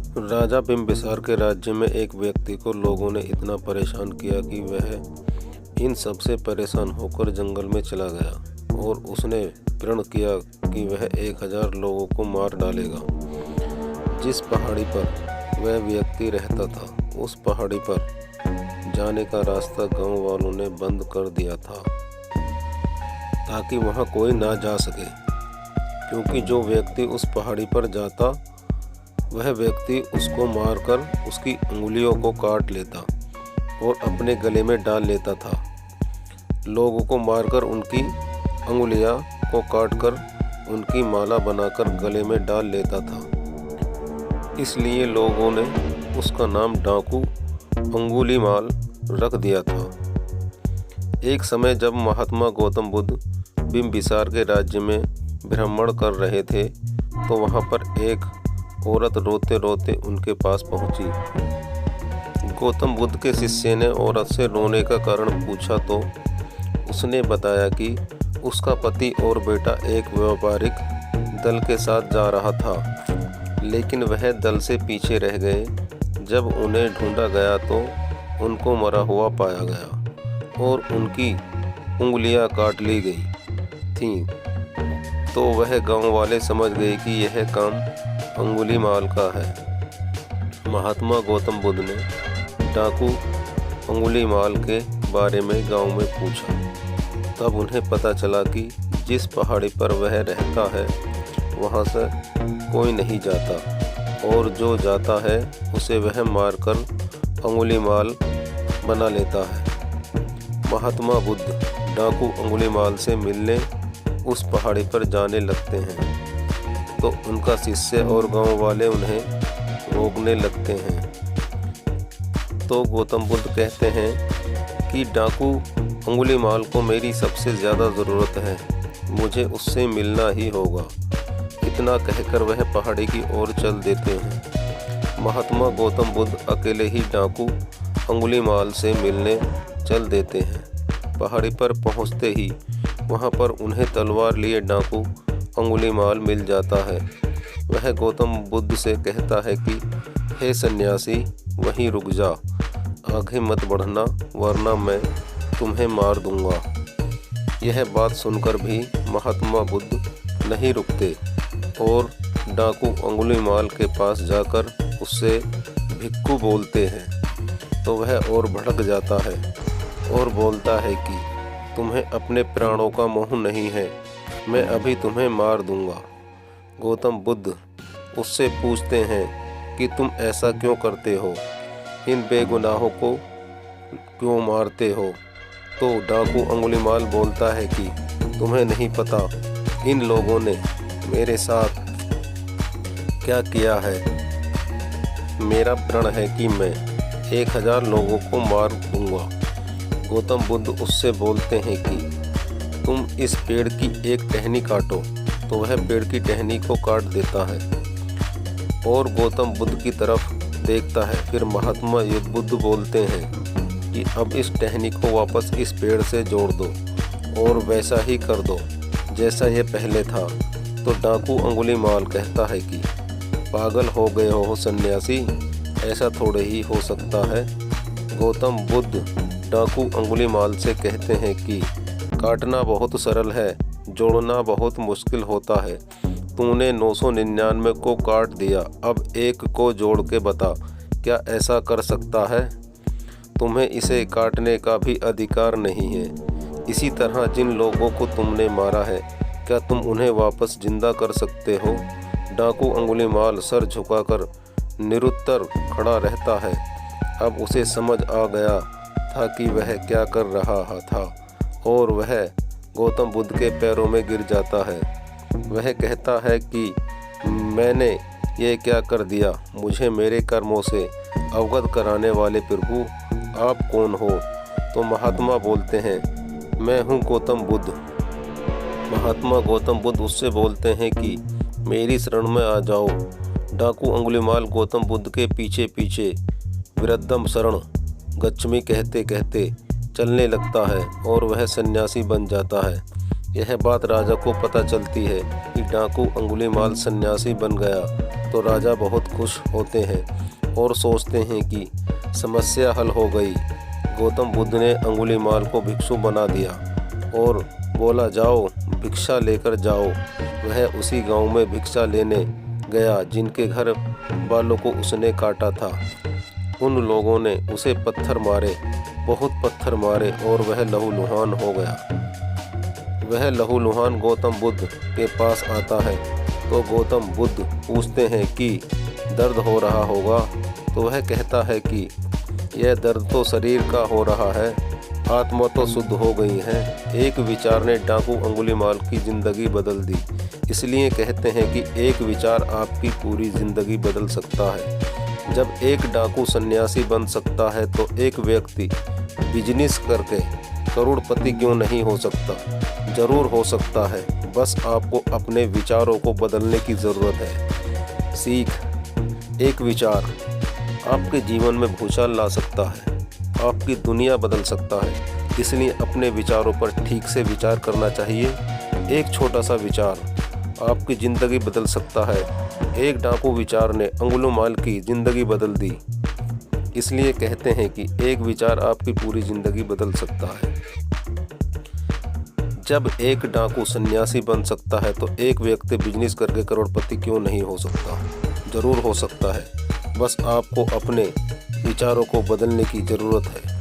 राजा बिम्बिसार के राज्य में एक व्यक्ति को लोगों ने इतना परेशान किया कि वह इन सब से परेशान होकर जंगल में चला गया और उसने प्रण किया कि वह 1000 लोगों को मार डालेगा। जिस पहाड़ी पर वह व्यक्ति रहता था, उस पहाड़ी पर जाने का रास्ता गांव वालों ने बंद कर दिया था ताकि वहां कोई ना जा सके, क्योंकि जो व्यक्ति उस पहाड़ी पर जाता वह व्यक्ति उसको मारकर उसकी उंगलियों को काट लेता और अपने गले में डाल लेता था। लोगों को मारकर उनकी उंगलियां को काटकर उनकी माला बनाकर गले में डाल लेता था। इसलिए लोगों ने उसका नाम डाकू अंगुलीमाल रख दिया था। एक समय जब महात्मा गौतम बुद्ध बिम्बिसार के राज्य में भ्रमण कर रहे थे तो वहां पर एक औरत रोते रोते उनके पास पहुंची। गौतम बुद्ध के शिष्य ने औरत से रोने का कारण पूछा तो उसने बताया कि उसका पति और बेटा एक व्यापारिक दल के साथ जा रहा था, लेकिन वह दल से पीछे रह गए। जब उन्हें ढूंढा गया तो उनको मरा हुआ पाया गया और उनकी उंगलियां काट ली गई थीं। तो वह गांव वाले समझ गए कि यह काम अंगुलीमाल का है। महात्मा गौतम बुद्ध ने डाकू अंगुलीमाल के बारे में गांव में पूछा। तब उन्हें पता चला कि जिस पहाड़ी पर वह रहता है वहां से कोई नहीं जाता और जो जाता है उसे वह मारकर अंगुलीमाल बना लेता है। महात्मा बुद्ध डाकू अंगुलीमाल से मिलने उस पहाड़ी पर जाने लगते हैं तो उनका शिष्य और गांव वाले उन्हें रोकने लगते हैं। तो गौतम बुद्ध कहते हैं कि डाकू अंगुलीमाल को मेरी सबसे ज़्यादा ज़रूरत है, मुझे उससे मिलना ही होगा। इतना कहकर वह पहाड़ी की ओर चल देते हैं। महात्मा गौतम बुद्ध अकेले ही डाकू अंगुलीमाल से मिलने चल देते हैं। पहाड़ी पर पहुंचते ही वहां पर उन्हें तलवार लिए डाकू अंगुलीमाल मिल जाता है। वह गौतम बुद्ध से कहता है कि हे सन्यासी, वहीं रुक जा, आगे मत बढ़ना वरना मैं तुम्हें मार दूंगा। यह बात सुनकर भी महात्मा बुद्ध नहीं रुकते और डाकू अंगुलीमाल के पास जाकर उससे भिक्खु बोलते हैं। तो वह और भड़क जाता है और बोलता है कि तुम्हें अपने प्राणों का मोह नहीं है, मैं अभी तुम्हें मार दूंगा। गौतम बुद्ध उससे पूछते हैं कि तुम ऐसा क्यों करते हो, इन बेगुनाहों को क्यों मारते हो। तो डाकू अंगुलीमाल बोलता है कि तुम्हें नहीं पता इन लोगों ने मेरे साथ क्या किया है। मेरा प्रण है कि मैं 1000 लोगों को मार दूंगा। गौतम बुद्ध उससे बोलते हैं कि तुम इस पेड़ की एक टहनी काटो। तो वह पेड़ की टहनी को काट देता है और गौतम बुद्ध की तरफ देखता है। फिर महात्मा बुद्ध बोलते हैं कि अब इस टहनी को वापस इस पेड़ से जोड़ दो और वैसा ही कर दो जैसा ये पहले था। तो डाकू अंगुलीमाल कहता है कि पागल हो गए हो सन्यासी, ऐसा थोड़े ही हो सकता है। गौतम बुद्ध डाकू अंगुलीमाल से कहते हैं कि काटना बहुत सरल है, जोड़ना बहुत मुश्किल होता है। तूने 999 को काट दिया, अब एक को जोड़ के बता, क्या ऐसा कर सकता है? तुम्हें इसे काटने का भी अधिकार नहीं है। इसी तरह जिन लोगों को तुमने मारा है, क्या तुम उन्हें वापस जिंदा कर सकते हो? डाकू अंगुलीमाल सर झुकाकर निरुत्तर खड़ा रहता है। अब उसे समझ आ गया था कि वह क्या कर रहा था और वह गौतम बुद्ध के पैरों में गिर जाता है। वह कहता है कि मैंने ये क्या कर दिया, मुझे मेरे कर्मों से अवगत कराने वाले प्रभु आप कौन हो? तो महात्मा बोलते हैं, मैं हूँ गौतम बुद्ध। महात्मा गौतम बुद्ध उससे बोलते हैं कि मेरी शरण में आ जाओ। डाकू अंगुलीमाल गौतम बुद्ध के पीछे पीछे विरद्धम शरण गच्छमि कहते कहते चलने लगता है और वह सन्यासी बन जाता है। यह बात राजा को पता चलती है कि डाकू अंगुलीमाल सन्यासी बन गया। तो राजा बहुत खुश होते हैं और सोचते हैं कि समस्या हल हो गई। गौतम बुद्ध ने अंगुलीमाल को भिक्षु बना दिया और बोला, जाओ भिक्षा लेकर जाओ। वह उसी गांव में भिक्षा लेने गया जिनके घर वालों को उसने काटा था। उन लोगों ने उसे पत्थर मारे, बहुत पत्थर मारे और वह लहूलुहान हो गया। वह लहूलुहान गौतम बुद्ध के पास आता है तो गौतम बुद्ध पूछते हैं कि दर्द हो रहा होगा, तो वह कहता है कि यह दर्द तो शरीर का हो रहा है, आत्मा तो शुद्ध हो गई है। एक विचार ने डाकू अंगुलीमाल की ज़िंदगी बदल दी। इसलिए कहते हैं कि एक विचार आपकी पूरी ज़िंदगी बदल सकता है। जब एक डाकू सन्यासी बन सकता है तो एक व्यक्ति बिजनेस करके करोड़पति क्यों नहीं हो सकता? ज़रूर हो सकता है, बस आपको अपने विचारों को बदलने की ज़रूरत है। सीख: एक विचार आपके जीवन में भूचाल ला सकता है, आपकी दुनिया बदल सकता है। इसलिए अपने विचारों पर ठीक से विचार करना चाहिए। एक छोटा सा विचार आपकी ज़िंदगी बदल सकता है। एक डाकू विचार ने अंगुलीमाल की ज़िंदगी बदल दी। इसलिए कहते हैं कि एक विचार आपकी पूरी ज़िंदगी बदल सकता है। जब एक डाकू सन्यासी बन सकता है तो एक व्यक्ति बिजनेस करके करोड़पति क्यों नहीं हो सकता? ज़रूर हो सकता है, बस आपको अपने विचारों को बदलने की ज़रूरत है।